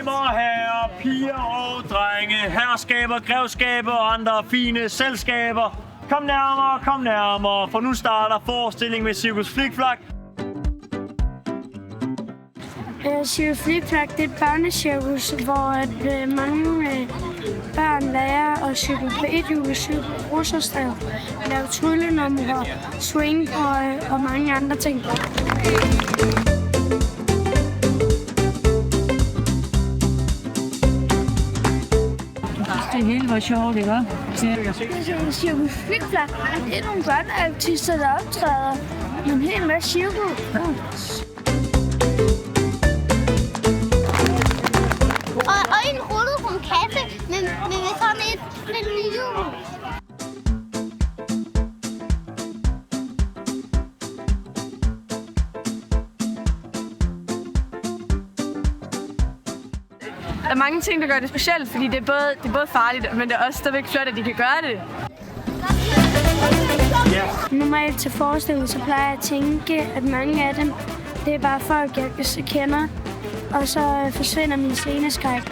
damer og herrer, piger og drenge, herskaber, grevskaber og andre fine selskaber. Kom nærmere, for nu starter forestillingen med Cirkus Flikflak. Cirkus Flikflak, det er et børnecirkus, hvor mange børn lærer at cykle på ethjulet cykel, russerstav, lave tryllenumre, swing og mange andre ting. Det hele var sjovt, ikke? Cirkus Flikflak, det er nogle børneartister, der optræder i en hel masse cirkus. Og en rullet rum kaffe med sådan et hjul. Der er mange ting, der gør det specielt, fordi det er både farligt, men det er også stadigvæk flot, at de kan gøre det. Normalt til forestilling, så plejer jeg at tænke, at mange af dem, det er bare folk, jeg kender, og så forsvinder min sceneskræk.